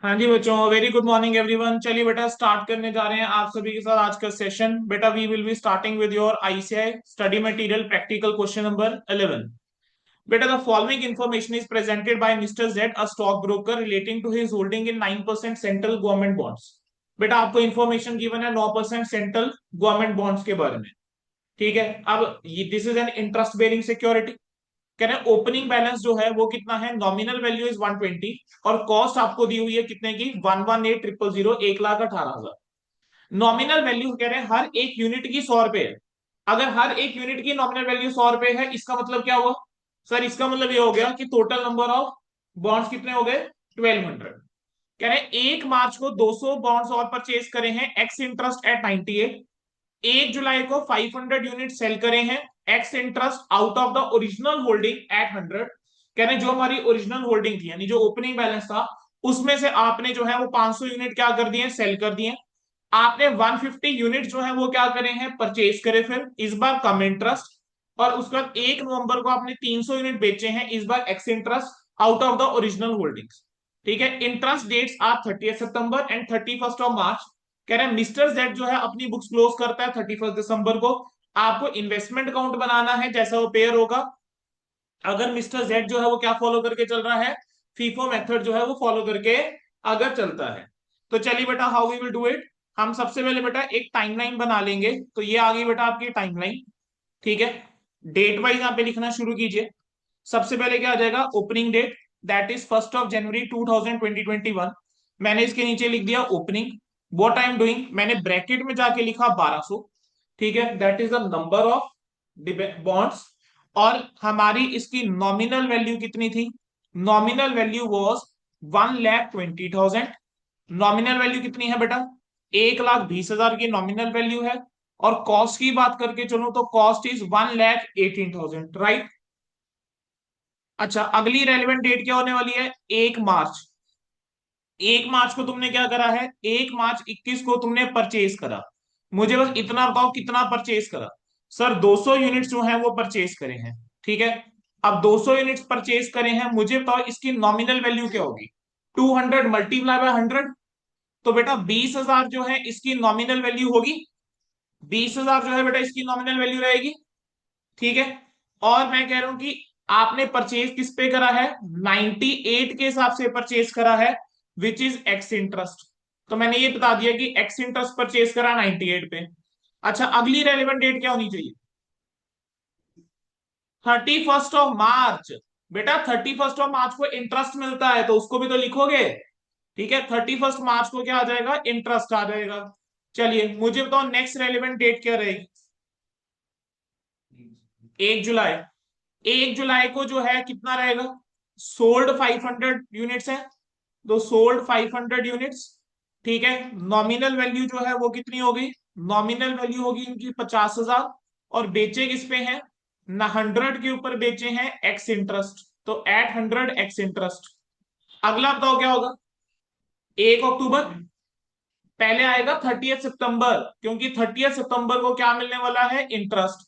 हाँ जी बच्चों, very good morning everyone. चलिए बेटा स्टार्ट करने जा रहे हैं आप सभी के साथ आज का सेशन। बेटा we will be starting with your ICI study material practical question number 11। बेटा the following information is presented by mister Z a stock broker relating to his holding in 9% central government bonds. बेटा आपको information given है 9% central government bonds के बारे में। ठीक है, अब this is an interest bearing security. कह रहे हैं ओपनिंग बैलेंस जो है वो कितना है, नॉमिनल वैल्यू इज 120 और कॉस्ट आपको दी हुई है कितने की, 118,000, 1,18,000। नॉमिनल वैल्यू कह रहे हैं हर एक यूनिट की 100 रुपए है। अगर हर एक यूनिट की नॉमिनल वैल्यू 100 रुपए है, इसका मतलब क्या हुआ सर? इसका मतलब ये हो गया कि टोटल नंबर ऑफ बॉन्ड्स कितने हो गए, 1200। कह रहे हैं 1 मार्च को 200 बॉन्ड्स और परचेज करे हैं एक्स इंटरेस्ट एट 98। 1 जुलाई को 500 यूनिट सेल करे हैं ex interest out of the original holding at 100। कह रहे हैं जो हमारी ओरिजिनल होल्डिंग थी यानी जो ओपनिंग बैलेंस था उसमें से आपने जो है वो 500 यूनिट क्या कर दिए, सेल कर दिए। आपने 150 यूनिट जो है वो क्या करे हैं, परचेज करे फिर इस बार कम इंटरेस्ट। और उसके बाद 1 नवंबर को आपने 300 यूनिट बेचे हैं इस बार ex interest out of the original holdings. ठीक है, इंटरेस्ट डेट्स आर 30 सितंबर एंड 31 मार्च। कह रहे हैं मिस्टर जेड जो है अपनी बुक्स क्लोज करता है 31 दिसंबर को। आपको इन्वेस्टमेंट अकाउंट बनाना है जैसा वो पेयर होगा। अगर मिस्टर जेड जो है वो क्या फॉलो करके चल रहा है, फीफो मेथड जो है वो फॉलो करके अगर चलता है। तो चलिए बेटा how we will do it. हम सबसे पहले बेटा एक टाइमलाइन बना लेंगे। तो ये आ गई बेटा आपकी टाइमलाइन। ठीक है, डेट वाइज यहाँ पे लिखना शुरू कीजिए। सबसे पहले क्या आ जाएगा, ओपनिंग डेट, दैट इज 1 जनवरी 2021। मैंने इसके नीचे लिख दिया opening. What I am doing, मैंने ब्रैकेट में जाके लिखा 1200। ठीक है, that is the number of bonds. और हमारी इसकी नॉमिनल वैल्यू कितनी थी, nominal value was 1,20,000। Nominal value कितनी है बेटा, 1,20,000 की नॉमिनल वैल्यू है। और कॉस्ट की बात करके चलो तो कॉस्ट इज 1,18,000, राइट। अच्छा, अगली रेलिवेंट डेट क्या होने वाली है, 1 मार्च। 1 मार्च को तुमने क्या करा है, 1 मार्च 21 को तुमने परचेज करा। मुझे बस इतना बताओ कितना परचेज करा। सर 200 यूनिट्स जो है वो परचेज करे हैं। ठीक है, अब 200 यूनिट्स परचेज करे हैं, मुझे बताओ इसकी नॉमिनल वैल्यू क्या होगी, 200 मल्टीप्लाई बाय 100। तो बेटा 20,000 जो है इसकी नॉमिनल वैल्यू होगी। 20,000 जो है बेटा इसकी नॉमिनल वैल्यू रहेगी। ठीक है, और मैं कह रहा हूं कि आपने परचेज किस पे करा है, 98 के हिसाब से परचेज करा है, विच इज एक्स इंटरेस्ट। तो मैंने ये बता दिया कि एक्स इंटरेस्ट परचेज करा 98 पे। अच्छा, अगली रेलिवेंट डेट क्या होनी चाहिए, 31 मार्च। बेटा 31 मार्च को इंटरेस्ट मिलता है तो उसको भी तो लिखोगे। ठीक है, 31 मार्च को क्या आ जाएगा, इंटरेस्ट आ जाएगा। चलिए मुझे बताओ नेक्स्ट रेलिवेंट डेट क्या रहेगी, 1 जुलाई। 1 जुलाई को जो है कितना रहेगा, सोल्ड 500 यूनिट्स है, तो सोल्ड 500 यूनिट्स। ठीक है, नॉमिनल वैल्यू जो है वो कितनी होगी, नॉमिनल वैल्यू होगी इनकी 50,000। और बेचे किस पे हैं, ना 100 के ऊपर बेचे हैं एक्स इंटरेस्ट, तो एट 100 एक्स इंटरेस्ट। अगला बताओ क्या होगा, 1 अक्टूबर। पहले आएगा 30 सितंबर, क्योंकि 30 सितंबर को क्या मिलने वाला है, इंटरेस्ट।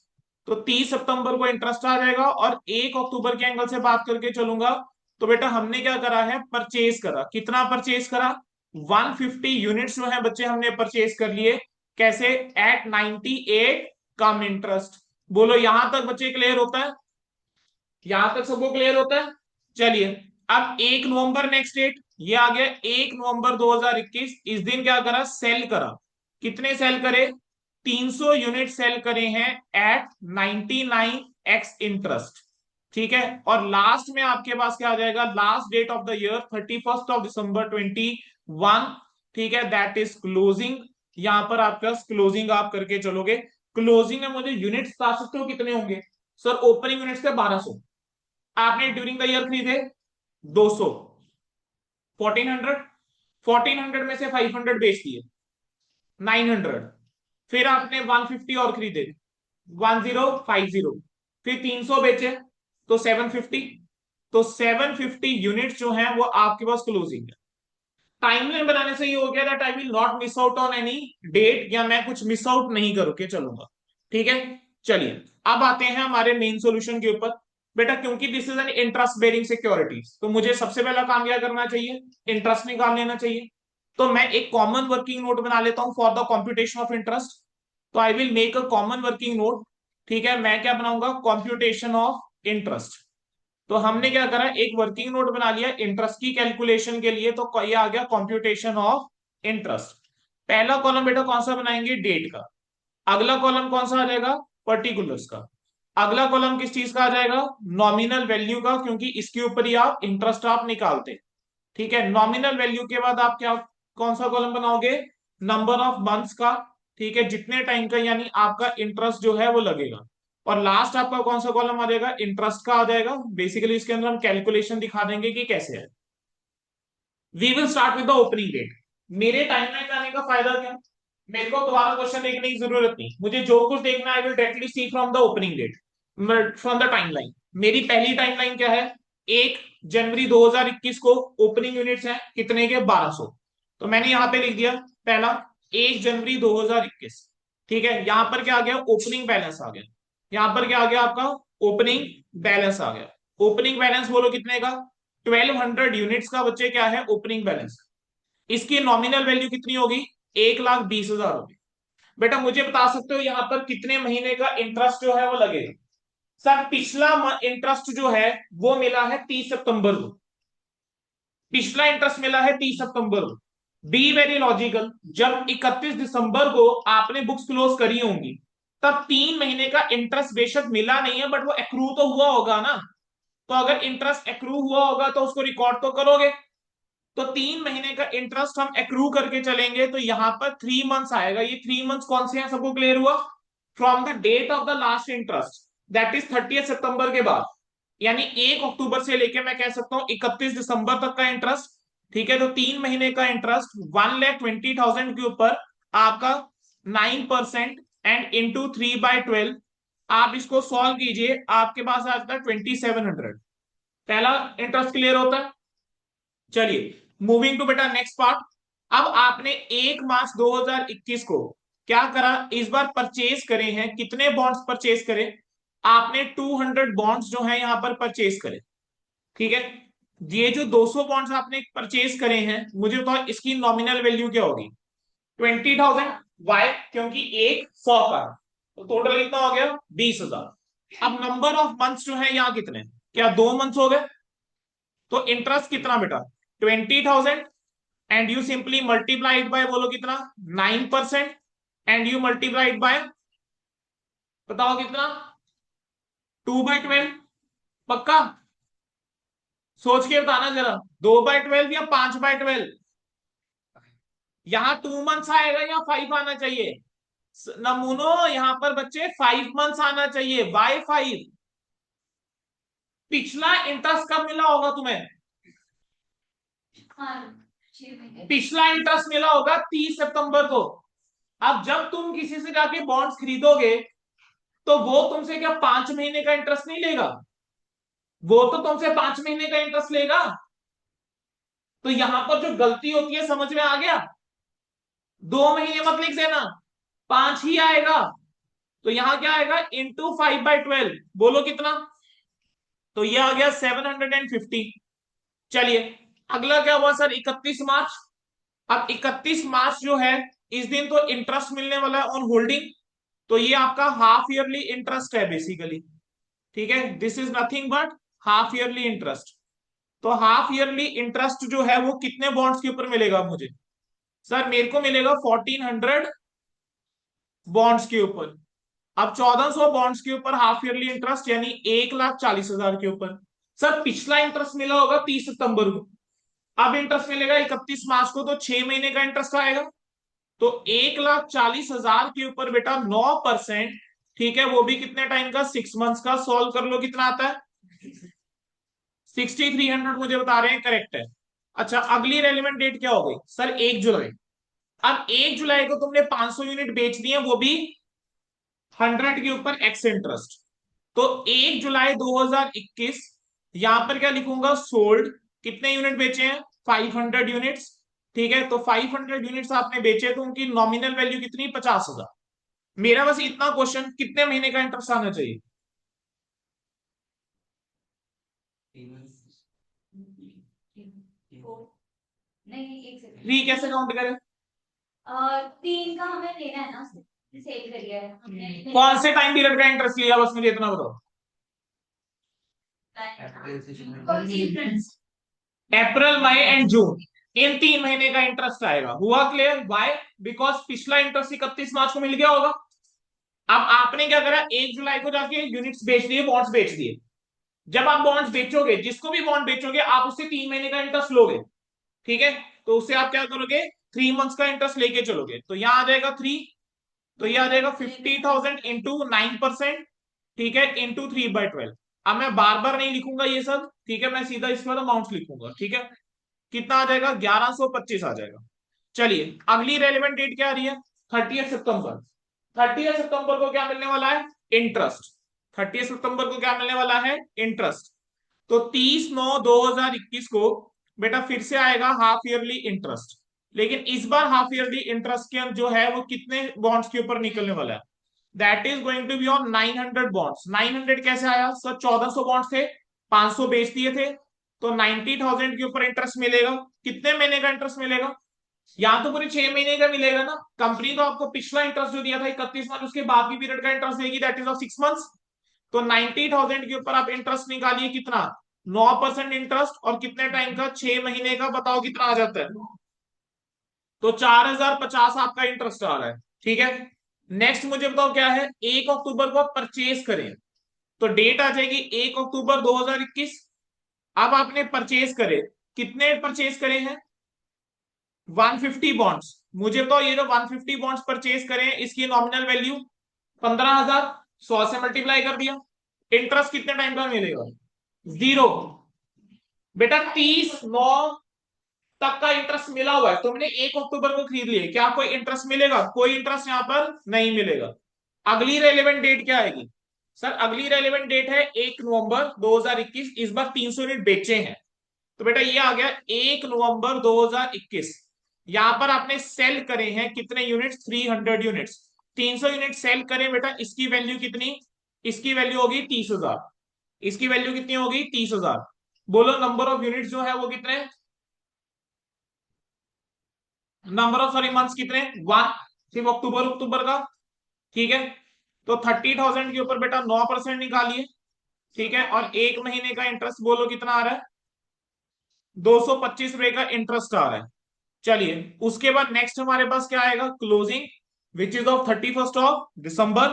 तो 30 सितंबर को इंटरेस्ट आ जाएगा। और 1 अक्टूबर के एंगल से बात करके चलूंगा तो बेटा हमने क्या करा है, परचेज करा, कितना परचेज करा, 150 यूनिट्स जो है बच्चे हमने परचेज कर लिए। कैसे, एट 98 कम इंटरेस्ट। बोलो यहां तक बच्चे क्लियर होता है, यहां तक सबको क्लियर होता है। चलिए, अब 1 नवंबर नेक्स्ट डेट, ये आ गया 1 नवंबर 2021। इस दिन क्या करा, सेल करा। कितने सेल करे, 300 यूनिट सेल करे हैं एट 99 एक्स इंटरेस्ट। ठीक है, और लास्ट में आपके पास क्या आ जाएगा, last date of the year 31 दिसंबर 2021। ठीक है, दैट इज क्लोजिंग। यहां पर आपका क्लोजिंग आप करके चलोगे। क्लोजिंग में मुझे यूनिट्स बता सकते हो कितने होंगे, सर ओपनिंग यूनिट्स थे 1200, आपने ड्यूरिंग द ईयर खरीदे 200, 1400। 1400 में से 500 बेच दिए, 900। फिर आपने 150 और खरीदे, 1050। फिर 300 बेचे तो 750। तो 750 यूनिट जो है वो आपके पास क्लोजिंग है। टाइमलाइन बनाने से ये हो गया that I will not miss out on any date, या मैं कुछ मिस आउट नहीं करके चलूंगा। ठीक है, चलिए अब आते हैं हमारे मेन सॉल्यूशन के ऊपर। बेटा क्योंकि this is an interest bearing securities, तो मुझे सबसे पहला काम क्या करना चाहिए, इंटरेस्ट निकाल लेना चाहिए। तो मैं एक कॉमन वर्किंग नोट बना लेता हूं for the computation of interest. तो I will make a common working note. ठीक है, मैं क्या बनाऊंगा, कंप्यूटेशन ऑफ इंटरेस्ट। तो हमने क्या करा, एक वर्किंग नोट बना लिया इंटरेस्ट की कैलकुलेशन के लिए, तो ये आ गया कंप्यूटेशन ऑफ इंटरेस्ट। पहला कॉलम बेटा कौन सा बनाएंगे, डेट का। अगला कॉलम कौन सा आ जाएगा, पर्टिकुलर्स का। अगला कॉलम किस चीज का आ जाएगा, नॉमिनल वैल्यू का, क्योंकि इसके ऊपर ही आप इंटरेस्ट आप निकालते। ठीक है, नॉमिनल वैल्यू के बाद आप क्या, कौन सा कॉलम बनाओगे, नंबर ऑफ मंथ्स का। ठीक है, जितने टाइम का यानी आपका इंटरेस्ट जो है वो लगेगा। और लास्ट आपका कौन सा कॉलम आ जाएगा, इंटरेस्ट का आ जाएगा। बेसिकली इसके अंदर हम कैलकुलेशन दिखा देंगे कि कैसे है। We will start with the opening date. मेरे टाइमलाइन में आने का फायदा क्या, मेरे को दोबारा क्वेश्चन देखने की जरूरत नहीं, मुझे जो कुछ देखना है I will directly see from the opening date, from the timeline. मेरी पहली टाइमलाइन क्या है, 1 जनवरी 2021 को ओपनिंग यूनिट्स है कितने के, 1200। तो मैंने यहां पे लिख दिया पहला 1 जनवरी 2021। ठीक है, यहां पर क्या आ गया, ओपनिंग बैलेंस आ गया। यहां पर क्या आ गया आपका, ओपनिंग बैलेंस आ गया। ओपनिंग बैलेंस बोलो कितने का, 1200 यूनिट्स का बच्चे क्या है ओपनिंग बैलेंस। इसकी नॉमिनल वैल्यू कितनी होगी, 1,20,000 होगी। बेटा मुझे बता सकते हो यहाँ पर कितने महीने का इंटरेस्ट जो है वो लगेगा। सर पिछला इंटरेस्ट जो है वो मिला है 30 सितंबर को, पिछला इंटरेस्ट मिला है 30 सितंबर को। बी वेरी लॉजिकल, जब 31 दिसंबर को आपने बुक्स क्लोज करी होंगी, तब 3 महीने का इंटरेस्ट बेशक मिला नहीं है बट वो एक्रू तो हुआ होगा ना। तो अगर इंटरेस्ट एक्रू हुआ होगा तो उसको रिकॉर्ड तो करोगे। तो 3 महीने का इंटरेस्ट हम एक्रू करके चलेंगे, तो यहां पर 3 मंथ्स आएगा। ये 3 मंथ्स कौन से हैं, सबको क्लियर हुआ, from the date of the last interest that is 30 सितंबर के बाद, यानी 1 अक्टूबर से लेके मैं कह सकता हूं 31 दिसंबर तक का इंटरेस्ट। ठीक है, तो 3 महीने का इंटरेस्ट 1,20,000 के ऊपर आपका 9% एंड इंटू 3/12। आप इसको सॉल्व कीजिए, आपके पास आ जाता है 2700। पहला इंटरेस्ट क्लियर होता है। चलिए मूविंग टू बेटा नेक्स्ट पार्ट। अब आपने 1 मार्च 2021 को क्या करा, इस बार परचेज करे हैं, कितने बॉन्ड्स परचेज करे, आपने 200 बॉन्ड्स जो है यहां पर परचेज करे। ठीक है, ये जो 200 बॉन्ड्स आपने परचेज करे हैं, मुझे बताओ इसकी नॉमिनल वैल्यू क्या होगी, 20,000। वाई, क्योंकि एक 100 का, तो टोटल कितना हो गया, 20,000। अब नंबर ऑफ मंथ्स जो है यहाँ कितने, क्या 2 मंथ्स हो गए। तो इंटरेस्ट कितना बेटा, 20,000 and you simply multiplied by, बोलो कितना, 9%। एंड यू मल्टीप्लाइड बाय, बताओ कितना, 2/12। पक्का, सोच के बताना जरा, 2/12 या 5/12। यहां 2 मंथ्स आएगा या 5 आना चाहिए, नमूनो यहां पर बच्चे 5 मंथ्स आना चाहिए, बाय 5। पिछला इंटरेस्ट कब मिला होगा तुम्हें, पिछला इंटरेस्ट मिला होगा 30 सितंबर को। अब जब तुम किसी से जाके बॉन्ड्स खरीदोगे, तो वो तुमसे क्या 5 महीने का इंटरेस्ट नहीं लेगा, वो तो तुमसे 5 महीने का इंटरेस्ट लेगा। तो यहां पर जो गलती होती है समझ में आ गया, 2 महीने मत लिख देना, 5 ही आएगा। तो यहां क्या आएगा, इंटू 5/12, बोलो कितना, तो ये आ गया 750। चलिए अगला क्या हुआ सर, 31 मार्च। अब 31 मार्च जो है, इस दिन तो इंटरेस्ट मिलने वाला है ऑन होल्डिंग। तो ये आपका हाफ ईयरली इंटरेस्ट है बेसिकली। ठीक है, this is nothing but half yearly interest. तो हाफ ईयरली इंटरेस्ट जो है वो कितने बॉन्ड्स के ऊपर मिलेगा मुझे, सर मेरे को मिलेगा 1400 बॉन्ड्स के ऊपर। अब 1400 बॉन्ड्स के ऊपर हाफ ईयरली इंटरेस्ट यानी 1,40,000 के ऊपर। सर पिछला इंटरेस्ट मिला होगा 30 सितंबर को, अब इंटरेस्ट मिलेगा 31 मार्च को, तो 6 महीने का इंटरेस्ट आएगा। तो 1,40,000 के ऊपर बेटा 9%। ठीक है, वो भी कितने टाइम का, 6 मंथ्स का। सॉल्व कर लो कितना आता है, 6,300 मुझे बता रहे हैं करेक्ट है। अच्छा अगली रेलिवेंट डेट क्या हो गई सर, 1 जुलाई। अब 1 जुलाई को तुमने 500 यूनिट बेच दिए, वो भी 100 के ऊपर एक्स इंटरेस्ट। तो 1 जुलाई 2021, यहां पर क्या लिखूंगा, सोल्ड। कितने यूनिट बेचे हैं, 500 यूनिट्स। ठीक है, तो 500 यूनिट्स आपने बेचे, तो उनकी नॉमिनल वैल्यू कितनी, 50,000। मेरा बस इतना क्वेश्चन, कितने महीने का इंटरेस्ट आना चाहिए, नहीं, एक सेकंड। 3 कैसे काउंट करें? 3 का हमें लेना है ना, सेव करिए हमने। कौन से टाइम पीरियड का इंटरेस्ट लिया बस मुझे इतना बताओ। अप्रैल, मई एंड जून, इन 3 महीने का इंटरेस्ट आएगा। हुआ क्लियर? वाई? बिकॉज पिछला इंटरेस्ट 31 मार्च को मिल गया होगा। अब आपने क्या करा, 1 जुलाई को जाके यूनिट्स बेच दिए, बॉन्ड्स बेच दिए। जब आप बॉन्ड्स बेचोगे, जिसको भी बॉन्ड बेचोगे, आप उससे 3 महीने का इंटरेस्ट लोगे। ठीक है, तो उससे आप क्या करोगे, 3 मंथ्स का इंटरेस्ट लेके चलोगे। तो यहां आ जाएगा 3, तो ये आ जाएगा 50,000 इंटू 9%, ठीक है, इंटू 3/12। अब मैं बार बार नहीं लिखूंगा ये सब, ठीक है, मैं सीधा इसके बाद अमाउंट लिखूंगा। ठीक है, कितना आ जाएगा, 1125 आ जाएगा। चलिए, अगली रेलिवेंट डेट क्या आ रही है, 30 सितंबर। 30 सितंबर को क्या मिलने वाला है, इंटरेस्ट। 30 सितंबर को क्या मिलने वाला है, इंटरेस्ट। तो 30/9/2021 को बेटा फिर से आएगा हाफ ईयरली इंटरेस्ट। लेकिन इस बार हाफ ईयरली इंटरेस्ट के जो है वो कितने बॉन्ड्स के ऊपर निकलने वाला है, that is going to be on 900 bonds. 900 कैसे आया सर, 1400 बॉन्ड्स थे, 500 बेच दिए थे, तो 90,000 के ऊपर इंटरेस्ट मिलेगा। कितने महीने का इंटरेस्ट मिलेगा, या तो पूरे 6 महीने का मिलेगा ना। कंपनी तो आपको पिछला इंटरेस्ट जो दिया था 31 मंथ, उसके बाद भी पीरियड का इंटरेस्ट देगी, दैट इज ऑफ 6 मंथ्स। तो 90,000 के ऊपर आप इंटरेस्ट निकालिए, कितना, 9% इंटरेस्ट, और कितने टाइम का, 6 महीने का, बताओ कितना आ जाता है। तो 4,050 आपका इंटरेस्ट आ रहा है। ठीक है, नेक्स्ट मुझे बताओ क्या है, 1 अक्टूबर को आप परचेज करें, तो डेट आ जाएगी 1 अक्टूबर 2021। अब आपने परचेज करे, कितने परचेज करे हैं, 150 बॉन्ड्स। मुझे बताओ ये जो 150 बॉन्ड्स परचेज करे हैं, इसकी नॉमिनल वैल्यू 15,000, 100 से मल्टीप्लाई कर दिया। इंटरेस्ट कितने टाइम का मिलेगा, 0। बेटा 30/9 तक का इंटरेस्ट मिला हुआ है, तुमने 1 अक्टूबर को खरीद लिए, क्या कोई इंटरेस्ट मिलेगा, कोई इंटरेस्ट यहां पर नहीं मिलेगा। अगली रेलेवेंट डेट क्या आएगी सर, अगली रेलेवेंट डेट है 1 नवंबर 2021। इस बार 300 यूनिट बेचे हैं, तो बेटा ये आ गया 1 नवंबर 2021। यहां पर आपने सेल करे हैं कितने यूनिट्स, 300 यूनिट्स। 300 यूनिट सेल करें बेटा, इसकी वैल्यू कितनी, इसकी वैल्यू होगी 30,000। इसकी वैल्यू कितनी होगी, 30,000। बोलो नंबर ऑफ यूनिट जो है वो कितने, नंबर ऑफ सॉरी मंथ्स कितने, 1, सिर्फ अक्टूबर अक्टूबर का। ठीक है, तो 30,000 के ऊपर बेटा 9% निकालिए। ठीक है, और 1 महीने का इंटरेस्ट बोलो कितना आ रहा है, 225 रुपए का इंटरेस्ट आ रहा है। चलिए, उसके बाद नेक्स्ट हमारे पास क्या आएगा, क्लोजिंग, विच इज ऑफ 31 दिसंबर।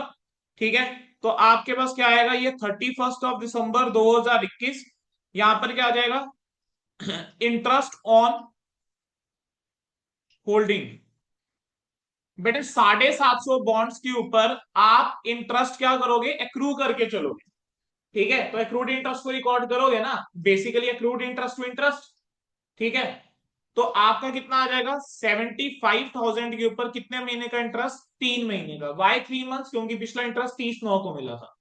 ठीक है, तो आपके पास क्या आएगा, ये 31 दिसंबर 2021। यहां पर क्या आ जाएगा, इंटरेस्ट ऑन होल्डिंग। बेटे 750 बॉन्ड्स के ऊपर आप इंटरेस्ट क्या करोगे, एक्रू करके चलोगे। ठीक है, तो एक्रूड इंटरेस्ट को रिकॉर्ड करोगे ना, basically accrued interest to interest. ठीक है, तो आपका कितना आ जाएगा, 75,000 के ऊपर कितने महीने का इंटरेस्ट, 3 महीने का। वाई 3 मंथ्स, क्योंकि पिछला इंटरेस्ट 30/9 को मिला था।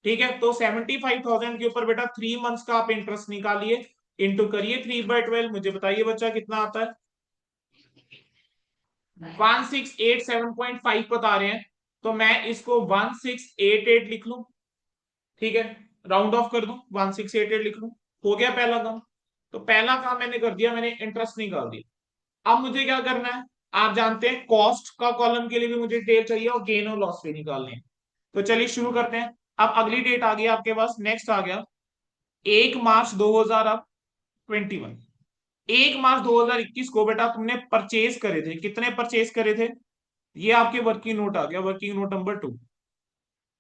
ठीक है, तो 75,000 के ऊपर बेटा 3 मंथ्स का आप इंटरेस्ट निकालिए, इंटू करिए 3/12। मुझे बताइए बच्चा कितना आता है, 1687.5 बता रहे हैं, तो मैं इसको 1688 लिख लू। ठीक है, राउंड ऑफ कर दूं, 1688 लिख लू। हो गया पहला काम। तो पहला काम मैंने कर दिया, मैंने इंटरेस्ट निकाल दिया। अब मुझे क्या करना है, आप जानते हैं कॉस्ट का कॉलम के लिए भी मुझे डिटेल चाहिए और गेन और लॉस भी निकालने हैं। तो चलिए शुरू करते हैं। अब अगली डेट आ गई आपके पास, नेक्स्ट आ गया 1 मार्च 2021। 1 मार्च 2021 को बेटा तुमने परचेज करे थे, कितने परचेज करे थे, ये आपके वर्किंग नोट आ गया, वर्किंग नोट नंबर 2।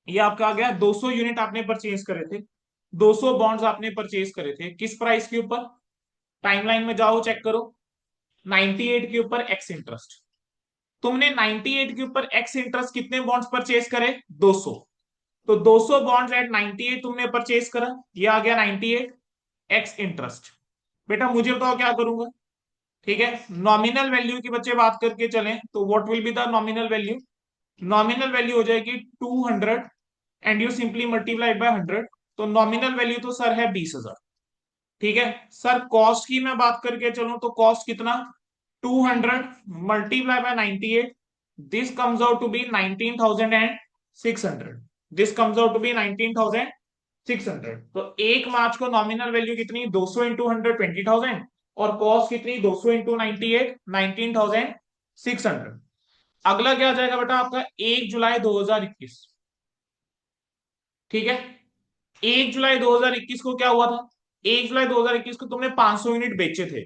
ये आपका आ गया, 200 यूनिट आपने परचेज करे थे, 200 बॉन्ड्स आपने परचेज करे थे, किस प्राइस के ऊपर, टाइमलाइन में जाओ चेक करो, 98 के ऊपर एक्स इंटरेस्ट। तुमने 98 के ऊपर एक्स इंटरेस्ट कितने बॉन्ड्स परचेज करे, 200। तो 200 बॉन्ड्स एट 98 तुमने परचेज करा, ये आ गया 98 एक्स इंटरेस्ट। बेटा मुझे बताओ क्या करूंगा। ठीक है, नॉमिनल वैल्यू की बच्चे बात करके चलें, तो what will be the nominal value, nominal value हो जाएगी 200 and you simply multiplied by 100। तो नॉमिनल वैल्यू तो सर है 20,000। ठीक है सर, कॉस्ट की मैं बात करके चलूं तो कॉस्ट कितना, 200 multiply by 98, this comes out to be 19,600। This comes out to be 19,600। 600। तो 1 मार्च को नॉमिनल वैल्यू कितनी, 200 इंटू 100 20,000, और कॉस्ट कितनी 200 इंटू 98 19,600। अगला क्या आ जाएगा बेटा आपका 1 जुलाई 2021। ठीक है, 1 जुलाई 2021 को क्या हुआ था, 1 जुलाई 2021 को तुमने 500 यूनिट बेचे थे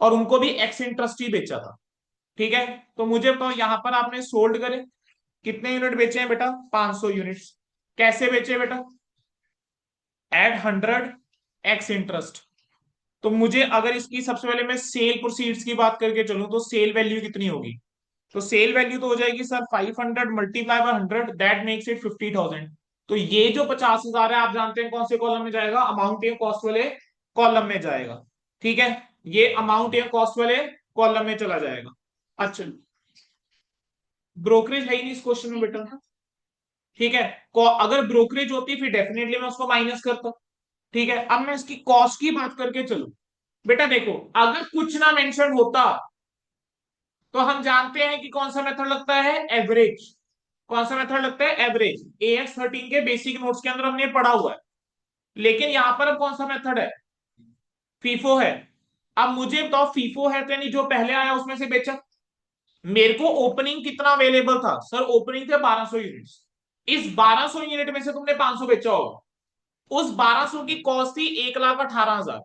और उनको भी एक्स इंटरेस्ट ही बेचा था। ठीक है, तो मुझे बताओ यहां पर आपने सोल्ड करे, कितने यूनिट बेचे हैं बेटा, 500 यूनिट्स। कैसे बेचे बेटा, एट 100 एक्स इंटरेस्ट। तो मुझे अगर इसकी सबसे पहले मैं सेल प्रोसीड्स की बात करके चलूं तो सेल वैल्यू कितनी होगी, तो सेल वैल्यू तो हो जाएगी sir 500 multiply by 100 that makes it 50,000। तो ये जो 50,000 है आप जानते हैं कौन से कॉलम में जाएगा, अमाउंट या कॉस्ट वाले कॉलम में जाएगा। ठीक है, ये अमाउंट या कॉस्ट वाले कॉलम में चला जाएगा। अच्छा, ब्रोकरेज है ही नहीं इस क्वेश्चन में बेटा। ठीक है, अगर ब्रोकरेज होती फिर डेफिनेटली मैं उसको माइनस करता। ठीक है, अब मैं इसकी कॉस्ट की बात करके चलूं, बेटा देखो अगर कुछ ना मेंशन होता तो हम जानते हैं कि कौन सा मेथड लगता है, एवरेज। कौन सा मेथड लगता है, एवरेज। AS13 के बेसिक नोट्स के अंदर हमने पढ़ा हुआ है। लेकिन यहां पर अब कौन सा मेथड है, फीफो है। अब मुझे बताओ फीफो है तो यानी जो पहले आया उसमें से बेचा। मेरे को ओपनिंग कितना अवेलेबल था सर, ओपनिंग थे 1200 यूनिट्स। इस 1200 यूनिट में से तुमने 500 बेचा होगा। उस 1200 की कॉस्ट थी 1,18,000।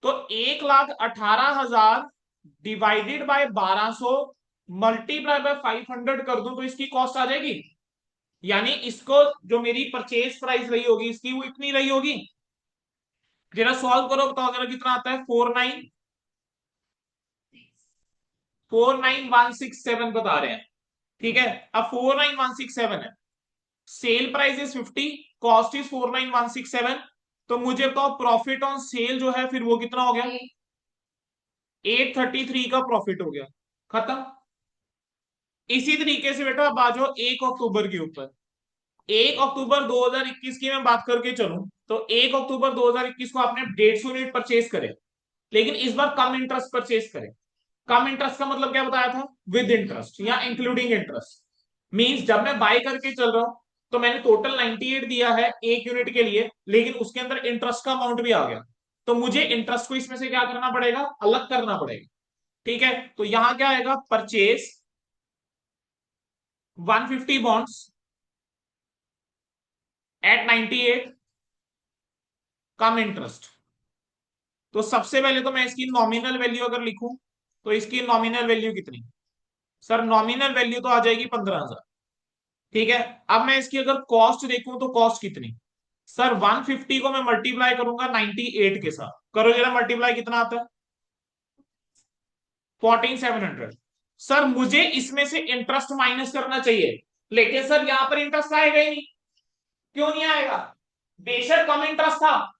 तो 1,18,000 डिवाइडेड बाय 1200 मल्टीप्लाई बाय 500 कर दूं तो इसकी कॉस्ट आ जाएगी। यानी इसको जो मेरी परचेज प्राइस रही होगी इसकी वो इतनी रही होगी। जरा सॉल्व करो, बताओ जरा कितना आता है, 49167 बता रहे हैं। ठीक है, अब 49167 है, sale price is 50, cost is 49167। तो मुझे तो प्रॉफिट ऑन सेल जो है फिर वो कितना हो गया, 833 का प्रॉफिट हो गया, खत्म। इसी तरीके से बेटा अब आ जाओ 1 अक्टूबर के ऊपर। 1 अक्टूबर 2021 की मैं बात करके चलूं तो 1 अक्टूबर 2021 को आपने 150 यूनिट परचेज करे, लेकिन इस बार कम इंटरेस्ट परचेज करे। कम इंटरेस्ट का मतलब क्या बताया था, विद इंटरेस्ट या इंक्लूडिंग इंटरेस्ट। मींस जब मैं बाय करके चल रहा हूं तो मैंने टोटल 98 दिया है 1 यूनिट के लिए, लेकिन उसके अंदर इंटरेस्ट का अमाउंट भी आ गया। तो मुझे इंटरेस्ट को इसमें से क्या करना पड़ेगा, अलग करना पड़ेगा। ठीक है, तो यहां क्या आएगा, परचेज 150 बॉन्ड्स एट 98 कम इंटरेस्ट। तो सबसे पहले तो मैं इसकी नॉमिनल वैल्यू अगर लिखूं तो इसकी नॉमिनल वैल्यू कितनी, सर नॉमिनल वैल्यू तो आ जाएगी 15,000। ठीक है, अब मैं इसकी अगर कॉस्ट देखूं तो कॉस्ट कितनी, सर 150 को मैं मल्टीप्लाई करूंगा 98 के साथ, करो जरा मल्टीप्लाई कितना आता है, 14,700। सर मुझे इसमें से इंटरेस्ट माइनस करना चाहिए, लेकिन सर यहां पर इंटरेस्ट आएगा ही नहीं। क्यों नहीं आएगा, बेशक कम इंटरेस्ट था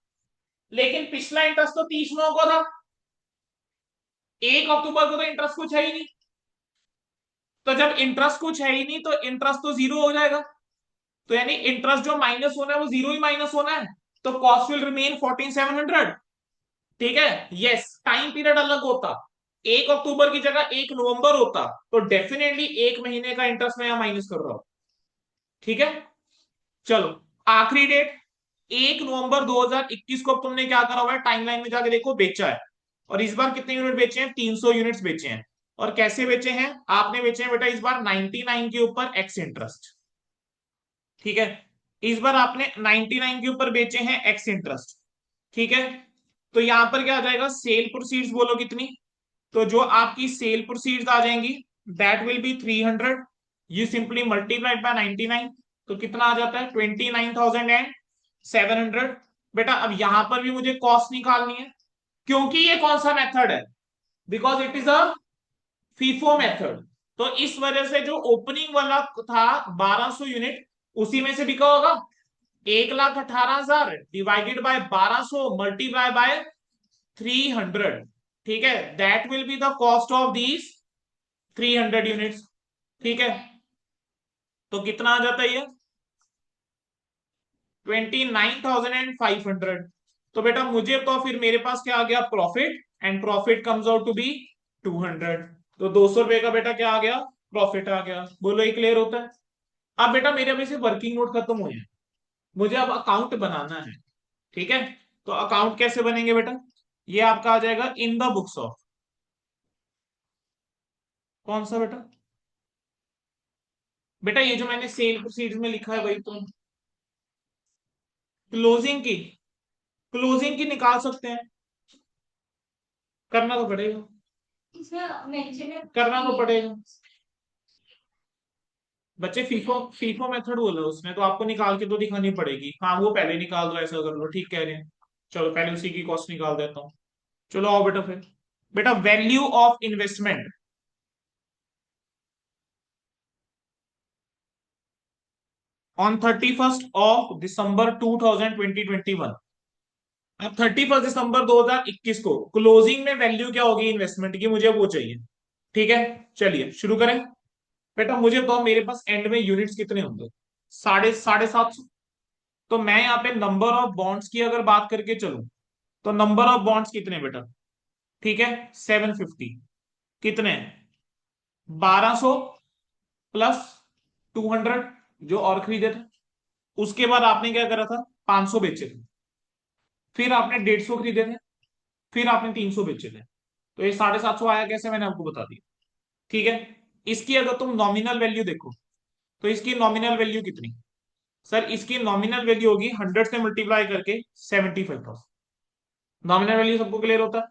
लेकिन पिछला इंटरेस्ट तो 30 को था, 1 अक्टूबर को तो इंटरेस्ट कुछ है ही नहीं। तो जब इंटरेस्ट कुछ है ही नहीं तो इंटरेस्ट तो जीरो हो जाएगा। तो यानी इंटरेस्ट जो माइनस होना है वो जीरो ही माइनस होना है। तो कॉस्ट विल रिमेन 14,700। ठीक है, यस टाइम पीरियड अलग होता, 1 अक्टूबर की जगह 1 नवंबर होता तो डेफिनेटली 1 महीने का इंटरेस्ट मैं यहां माइनस कर रहा हूं। ठीक है, चलो आखिरी डेट 1 नवंबर 2021 को अब तुमने क्या करा हुआ है, टाइमलाइन में जाके देखो बेचा है। और इस बार कितने यूनिट बेचे हैं, 300 यूनिट्स बेचे हैं। और कैसे बेचे हैं, आपने बेचे हैं बेटा इस बार 99 के ऊपर एक्स इंटरेस्ट। ठीक है, इस बार आपने 99 के ऊपर बेचे हैं एक्स इंटरेस्ट। ठीक है, तो यहां पर क्या आ जाएगा, सेल प्रोसीड्स बोलो कितनी, तो जो आपकी सेल प्रोसीड्स आ जाएंगी that will be 300। You simply multiplied by 99, तो कितना आ जाता है 29,700। बेटा अब यहां पर भी मुझे कॉस्ट निकालनी है, क्योंकि ये कौन सा मेथड है, because it is a FIFO method. तो इस वजह से जो ओपनिंग वाला था 1200 यूनिट उसी में से बिका होगा 1,18,000 डिवाइडेड बाय 1200 मल्टीप्लाई बाय 300। ठीक है, that will be the cost of these 300 units. ठीक है, तो कितना आ जाता है ये 29,500। तो बेटा मुझे तो फिर मेरे पास क्या आ गया, profit, and profit comes out to be 200। तो 200 रुपए का बेटा क्या आ गया, प्रॉफिट आ गया। बोलो ये क्लियर होता है। अब बेटा मेरे अभी से वर्किंग नोट खत्म हुए हैं, मुझे अब अकाउंट बनाना है। ठीक है, तो अकाउंट कैसे बनेंगे बेटा, ये आपका आ जाएगा इन द बुक्स ऑफ, कौन सा बेटा, बेटा ये जो मैंने सेल प्रोसीड में लिखा है वही तो। क्लोजिंग की, क्लोजिंग की निकाल सकते हैं, करना तो पड़ेगा, इसमें मेंशन है करना तो पड़ेगा बच्चे, फीफो फीफो मेथड बोला उसने, तो आपको निकाल के तो दिखानी पड़ेगी। हाँ वो पहले निकाल दो, ऐसा कर लो, ठीक कह रहे हैं। चलो पहले उसी की कॉस्ट निकाल देता हूँ। चलो आओ बेटा फिर, बेटा वैल्यू ऑफ इन्वेस्टमेंट ऑन 31 दिसंबर 2021। अब 31 दिसंबर 2021 को क्लोजिंग में वैल्यू क्या होगी इन्वेस्टमेंट की, मुझे वो चाहिए। ठीक है, चलिए शुरू करें। बेटा मुझे बताओ मेरे पास एंड में यूनिट्स कितने होंगे, साढ़े साढ़े 700। तो मैं यहाँ पे नंबर ऑफ बॉन्ड्स की अगर बात करके चलूं, तो नंबर ऑफ बॉन्ड्स कितने बेटा, ठीक है 750, कितने 1200 प्लस 200 जो और खरीदे थे। उसके बाद आपने क्या करा था, 500 बेचे थे, फिर आपने 150 खरीदे थे, फिर आपने 300 बेचे थे। तो ये 750 आया कैसे, मैंने आपको बता दिया। ठीक है, इसकी अगर तुम नॉमिनल वैल्यू देखो, तो इसकी नॉमिनल वैल्यू कितनी, सर इसकी नॉमिनल वैल्यू होगी 100 से मल्टीप्लाई करके 75,000। नॉमिनल वैल्यू सबको क्लियर होता है,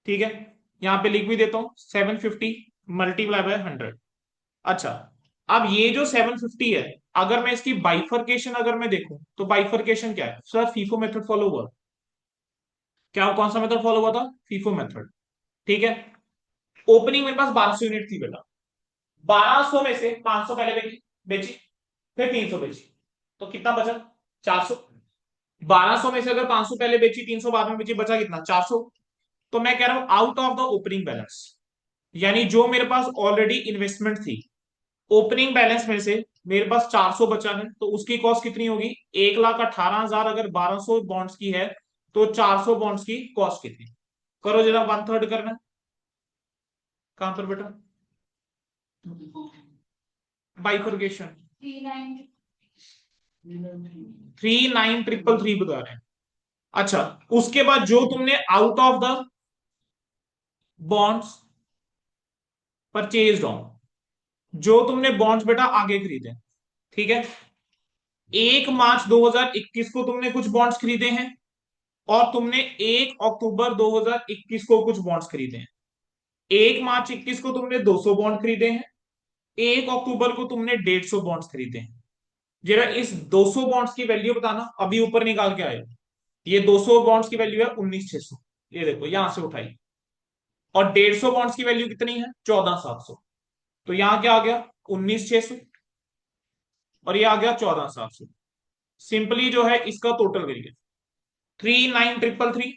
ठीक है। यहाँ पे लिख भी देता हूँ 750 मल्टीप्लाई बाय 100। अच्छा, अब ये जो 750 है, अगर मैं इसकी बाइफर्केशन अगर मैं देखूं, तो बाइफर्केशन क्या है सर, फीफो मेथड फॉलो हुआ। क्या, कौन सा मेथड फॉलो हुआ था, फीफो मेथड। ठीक है, ओपनिंग मेरे पास 1200 यूनिट थी बेटा, 1200 में से 500 पहले बेची बेची, फिर 300 बेची, तो कितना बचा 400। 1200 में से अगर 500 पहले बेची, 300 बाद में बेची, बचा कितना 400। तो मैं कह रहा हूं out of the opening balance, यानी जो मेरे पास ऑलरेडी इन्वेस्टमेंट थी, ओपनिंग बैलेंस में से मेरे पास 400 बचा है, तो उसकी कॉस्ट कितनी होगी, 1,18,000। अगर 1200 बॉन्ड्स की है, तो 400 बॉन्ड्स की कॉस्ट कितनी, करो जरा 1/3 करना। कहां पर बेटा, बाइफर्केशन 39,333 बता रहे हैं। अच्छा, उसके बाद जो तुमने out of the bonds purchase on, जो तुमने बॉन्ड्स बेटा आगे खरीदे, ठीक है, 1 मार्च 2021 को तुमने कुछ बॉन्ड्स खरीदे हैं, और तुमने 1 अक्टूबर 2021 को कुछ बॉन्ड्स खरीदे हैं। 1 मार्च 21 को तुमने 200 बॉन्ड खरीदे हैं, 1 अक्टूबर को तुमने 150 बॉन्ड्स खरीदे हैं। जरा इस 200 बॉन्ड्स की वैल्यू बताना, अभी ऊपर निकाल के आए। ये 200 बॉन्ड्स की वैल्यू है 19,600, ये देखो यहां से उठाई। और 150 बॉन्ड्स की वैल्यू कितनी है 14,700। तो यहां क्या आ गया 19,600, और ये आ गया 14,700। सिंपली जो है इसका टोटल करिए, 39,333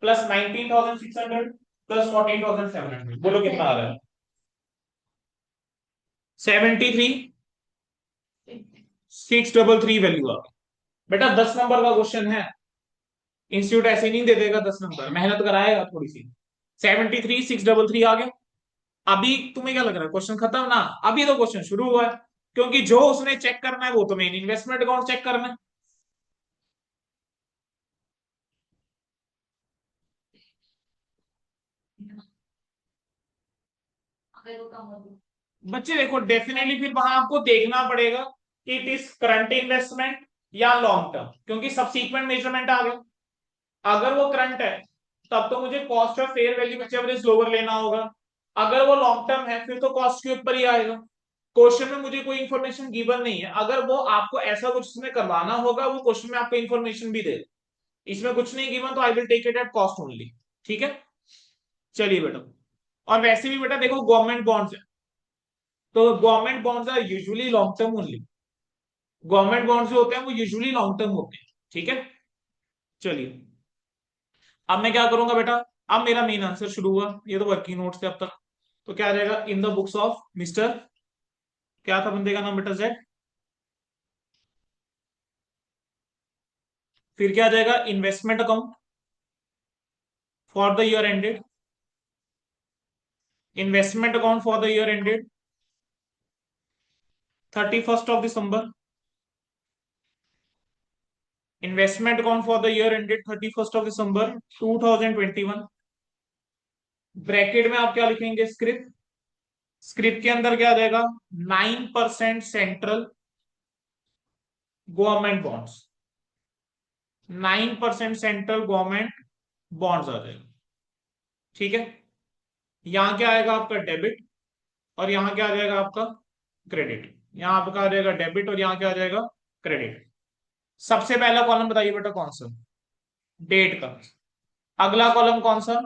प्लस 19,600 प्लस 14,700, बोलो कितना आ रहा है, 73,633 वैल्यू आ गई। बेटा 10 नंबर का क्वेश्चन है, इंस्टीट्यूट ऐसे नहीं दे देगा 10 नंबर, मेहनत कराएगा थोड़ी सी। 73,633 आ गया। अभी तुम्हें क्या लग रहा है क्वेश्चन खत्म ना, अभी तो क्वेश्चन शुरू हुआ है, क्योंकि जो उसने चेक करना है वो तो मेन इन्वेस्टमेंट अकाउंट चेक करना है। अगर वो कम हो बच्चे देखो डेफिनेटली फिर वहां आपको देखना पड़ेगा कि इट इज करंट इन्वेस्टमेंट या लॉन्ग टर्म, क्योंकि सबसीक्वेंट मेजरमेंट आ गया। अगर वो करंट है, तब तो मुझे cost of fair value which ever is lower लेना होगा। अगर वो लॉन्ग टर्म है, फिर तो कॉस्ट के ऊपर ही आएगा। क्वेश्चन में मुझे कोई इंफॉर्मेशन गिवन नहीं है, अगर वो आपको ऐसा कुछ इसमें करवाना होगा, वो क्वेश्चन में आपको इंफॉर्मेशन भी दे। इसमें कुछ नहीं गिवन, तो I will take it at cost only. ठीक है, चलिए बेटा। और वैसे भी बेटा देखो गवर्नमेंट बॉन्ड्स है, तो government bonds are usually long term only. Government bonds जो होते हैं वो यूजुअली लॉन्ग टर्म होते हैं। ठीक है, चलिए अब मैं क्या करूंगा बेटा, अब मेरा मेन आंसर शुरू हुआ, ये तो वर्किंग नोट्स थे अब तक। तो क्या आ जाएगा, in the books of mister, क्या था बंदे का नाम बेटा, जेड। फिर क्या आ जाएगा, investment account for the year ended, investment account for the year ended 31 December, investment account for the year ended 31st of December 2021। Bracket में आप क्या लिखेंगे, स्क्रिप्ट। स्क्रिप्ट के अंदर क्या आ जाएगा, 9% central government bonds, 9% central government bonds आ जाएगा। ठीक है, यहां क्या आएगा आपका डेबिट, और यहां क्या आ जाएगा आपका क्रेडिट। यहां आपका आ जाएगा डेबिट और यहां क्या आ जाएगा क्रेडिट। सबसे पहला कॉलम बताइए बेटा कौन सा, डेट का। अगला कॉलम कौन सा,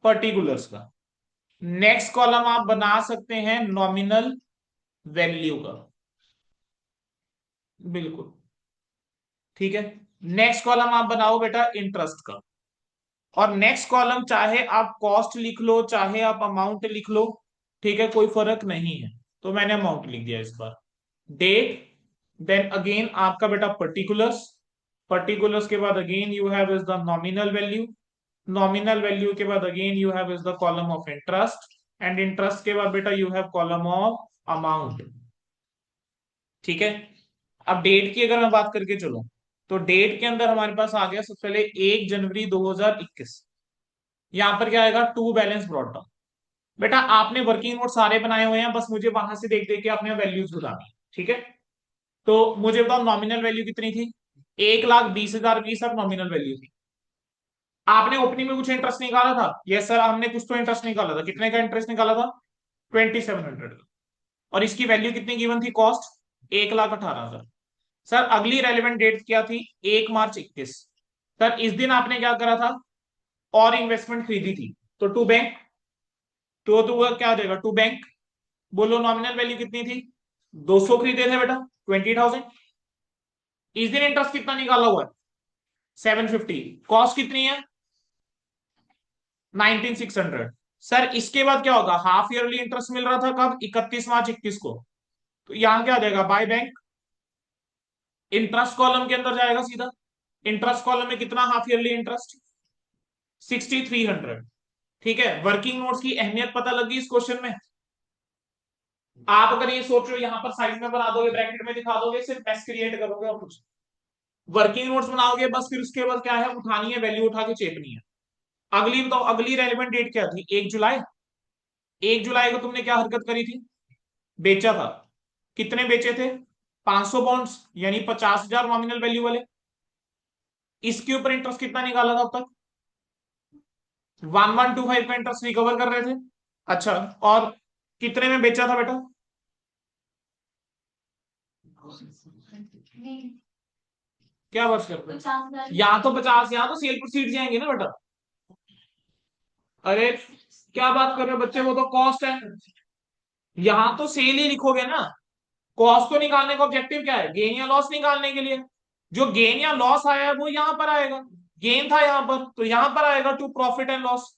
पर्टिकुलर्स का। नेक्स्ट कॉलम आप बना सकते हैं नॉमिनल वैल्यू का, बिल्कुल ठीक है। नेक्स्ट कॉलम आप बनाओ बेटा इंटरेस्ट का, और नेक्स्ट कॉलम चाहे आप कॉस्ट लिख लो चाहे आप अमाउंट लिख लो, ठीक है, कोई फर्क नहीं है। तो मैंने अमाउंट लिख दिया इस बार, डेट, देन अगेन आपका बेटा पर्टिकुलर्स, पर्टिकुलर्स के बाद again you have is the nominal value, nominal value के बाद again you have is the column of interest, and interest के बाद बेटा you have column of amount. ठीक है, अब डेट की अगर मैं बात करके चलूं, तो डेट के अंदर हमारे पास आ गया सबसे पहले 1 जनवरी 2021। यहां पर क्या आएगा, टू बैलेंस ब्रॉट डाउन। बेटा आपने वर्किंग नोट सारे बनाए हुए हैं, बस मुझे वहां से देख देख के आपने वैल्यूज बतानी है। ठीक है, तो मुझे बताओ नॉमिनल वैल्यू कितनी थी, 1,20,020 अब नॉमिनल वैल्यू थी। आपने ओपनिंग में कुछ इंटरेस्ट निकाला था, यस सर हमने कुछ तो इंटरेस्ट निकाला था, कितने का इंटरेस्ट निकाला था, 2700 का। और इसकी वैल्यू कितनी गिवन थी, कॉस्ट 1,18,000। सर अगली रेलिवेंट डेट क्या थी, 1 मार्च 21। सर इस दिन आपने क्या करा था, और इन्वेस्टमेंट खरीदी थी, तो टू बैंक, तो वह क्या हो जाएगा, टू बैंक। बोलो नॉमिनल वैल्यू कितनी थी, 200 खरीदे थे बेटा, 20,000। इस दिन इंटरेस्ट कितना निकाला हुआ है, 750। कॉस्ट कितनी है, 19,600। सर इसके बाद क्या होगा, हाफ ईयरली इंटरेस्ट मिल रहा था कब, 31 मार्च 21 को। तो यहां क्या आ जाएगा, बाय बैंक। इंटरेस्ट कॉलम के अंदर जाएगा सीधा, इंटरेस्ट कॉलम में कितना हाफ ईयरली इंटरेस्ट, 6,300। ठीक है, वर्किंग नोट्स की अहमियत पता लगी इस क्वेश्चन में। आप अगर ये सोच रहे हो यहाँ पर साइड में बना दोगे, ब्रैकेट में दिखा दोगे, सिर्फ एस क्रिएट करोगे और कुछ, वर्किंग नोट्स बनाओगे बस, फिर उसके बाद क्या है, उठानी है वैल्यू, उठा के चेपनी है। अगली बताओ, अगली रेलिवेंट डेट क्या थी, 1 जुलाई। 1 जुलाई को तुमने क्या हरकत करी थी, बेचा था। कितने बेचे थे, 500 बॉन्ड्स, यानी 50,000 नॉमिनल वैल्यू वाले। इसके ऊपर इंटरेस्ट कितना निकाला था अब तक, 1125 का इंटरेस्ट रिकवर कर रहे थे। अच्छा, और कितने में बेचा था बेटा, क्या वर्ष करते हैं, यहाँ तो 50, यहाँ तो सेल प्रोसीड जाएंगे ना बेटा। अरे क्या बात कर रहे हो बच्चे, वो तो कॉस्ट है, यहां तो सेल ही लिखोगे ना। कॉस्ट को निकालने का ऑब्जेक्टिव क्या है, गेन या लॉस निकालने के लिए। जो गेन या लॉस आया है वो यहां पर आएगा, गेन था यहां पर तो यहां पर आएगा टू प्रॉफिट एंड लॉस।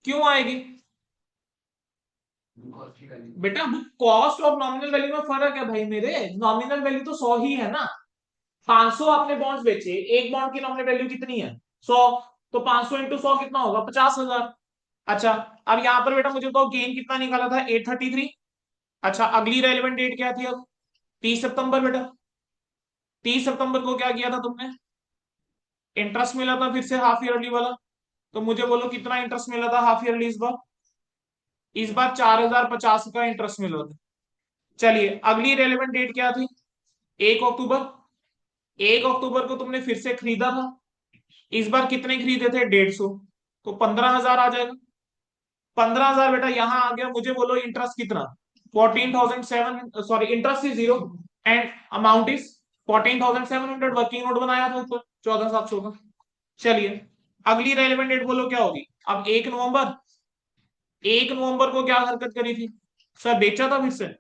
क्यों आएगी बेटा, कॉस्ट और नॉमिनल वैल्यू में फर्क है भाई मेरे, नॉमिनल वैल्यू तो 100 ही है ना। 500 आपने बॉन्ड्स बेचे, एक बॉन्ड की नॉमिनल वैल्यू कितनी है, 100। तो 500 इंटू 100 कितना होगा, 50,000। अच्छा, अब यहां पर बेटा मुझे तो गेन कितना निकाला था, 833। अच्छा, अगली रेलिवेंट डेट क्या थी अब, 30 सितंबर बेटा। 30 सितंबर को क्या किया था तुमने, इंटरेस्ट मिला था फिर से हाफ ईयरली वाला। तो मुझे बोलो कितना इंटरेस्ट मिला था हाफ ईयरली इस बार, इस बार 4,050 का इंटरेस्ट मिला था। चलिए अगली रेलिवेंट डेट क्या थी, 1 अक्टूबर। 1 अक्टूबर को तुमने फिर से खरीदा था, इस बार कितने खरीदे थे, 150। तो 15,000 आ जाएगा। 15,000 बेटा यहाँ आ गया, मुझे बोलो इंटरेस्ट कितना, 14,007, sorry interest is 0 and amount is 14,700। Working note बनाया था ऊपर 14,700 का। चलिए अगली रेलिवेंट डेट बोलो क्या होगी, अब 1 नवंबर। 1 नवंबर को क्या हरकत करी थी, सर बेचा था फिर से।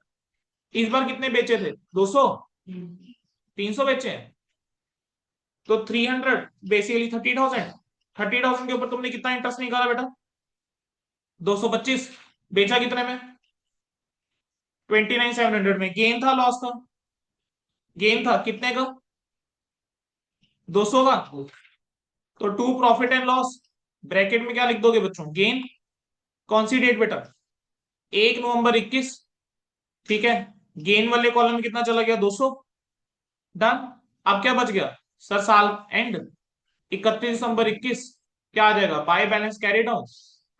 इस बार कितने बेचे थे, 200, 300 बेचे हैं, तो 300 बेसिकली 30,000। 30,000 के ऊपर तुमने कितना इंटरेस्ट निकाला बेटा, 225। बेचा कितने में, 29,700 में। गेन था लॉस था, गेन था कितने का, 200 का। तो to profit and loss, bracket में क्या लिख दोगे बच्चों, गेन। कौन सी डेट बेटा, 1 नवंबर 21। ठीक है, गेन वाले कॉलम में कितना चला गया, 200। डन। अब क्या बच गया सर, साल एंड 31 दिसंबर 21, क्या आ जाएगा, बाय बैलेंस कैरी डाउन।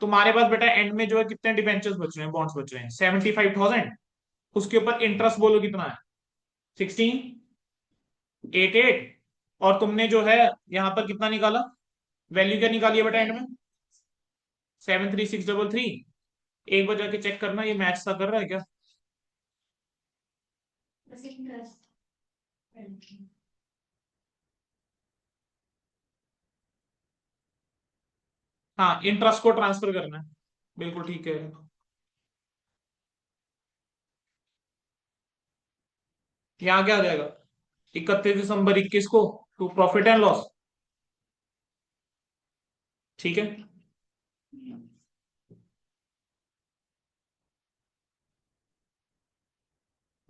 तुम्हारे पास बेटा एंड में जो है कितने डिबेंचर्स बच रहे हैं, बॉन्ड्स बच रहे हैं, 75,000। उसके ऊपर इंटरेस्ट बोलो कितना है, 1688। और तुमने जो है यहां पर कितना निकाला, वैल्यू क्या निकाली है बेटा एंड में, 73633। एक बार जाके चेक करना ये मैच सा कर रहा है क्या। बस इंटरेस्ट। हाँ, इंटरेस्ट को ट्रांसफर करना है, बिल्कुल ठीक है। यहाँ क्या आ जाएगा, 31 दिसंबर 21 को टू प्रॉफिट एंड लॉस, ठीक है।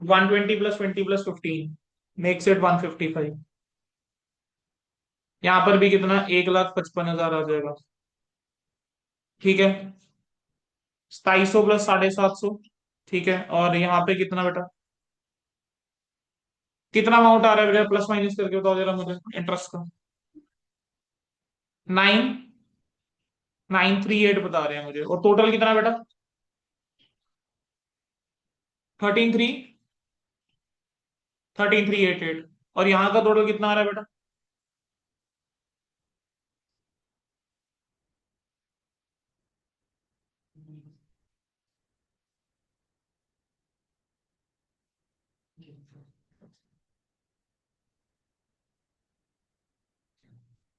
120 प्लस 20 प्लस 15 मेक्स इट 155। यहाँ पर भी कितना, 1,55,000 आ जाएगा, ठीक है। 2700 प्लस 750, ठीक है। और यहाँ पे कितना बेटा, कितना अमाउंट आ रहा है बेटा, प्लस माइनस करके बताओ जरा मुझे इंटरेस्ट का। 9938 बता रहे हैं मुझे, और टोटल कितना बेटा, 133 और यहाँ का टोटल कितना आ रहा है बेटा,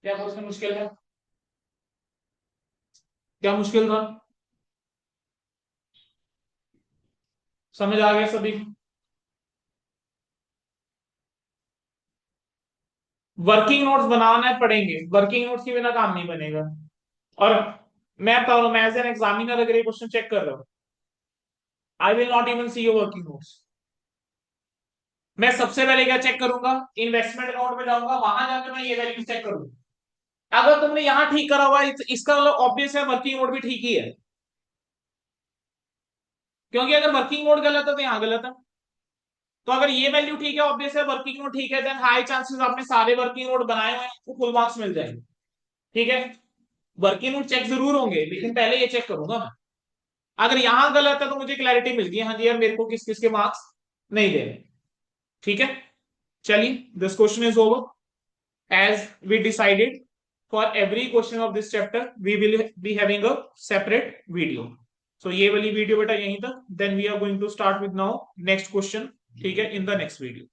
क्या क्वेश्चन मुश्किल है, क्या मुश्किल था, समझ आ गया सभी। वर्किंग नोट्स बनाना पड़ेंगे, वर्किंग नोट्स के बिना काम नहीं बनेगा। और मैं बता रहा हूं, मैं एज एन एग्जामिनर अगर ये क्वेश्चन चेक कर रहा हूं, आई will not even see your working notes. मैं सबसे पहले क्या चेक करूंगा, इन्वेस्टमेंट अकाउंट में जाऊंगा, वहां जाकर मैं ये वैल्यू चेक करूंगा। अगर तुमने यहां ठीक करा हुआ है, इसका मतलब ऑब्वियस है वर्किंग नोट भी ठीक ही है, क्योंकि अगर वर्किंग नोट गलत है तो यहाँ गलत है। तो अगर ये वैल्यू ठीक है, ऑब्वियस है वर्किंग नोट ठीक है, देन हाई चांसेस आपने सारे वर्किंग नोट बनाए हुए हैं, आपको फुल मार्क्स मिल जाएंगे, ठीक है। वर्किंग नोट चेक जरूर होंगे, लेकिन पहले ये चेक करूंगा मैं। अगर यहां गलत है तो मुझे क्लैरिटी मिल गई, हाँ जी यार मेरे को किस किस के मार्क्स नहीं देने, ठीक है। चलिए, this question is over. As we decided, for every question of this chapter we will be having a separate video. So ये वाली वीडियो बेटा यहीं तक, then we are going to start with now next question, ठीक है, in the next video.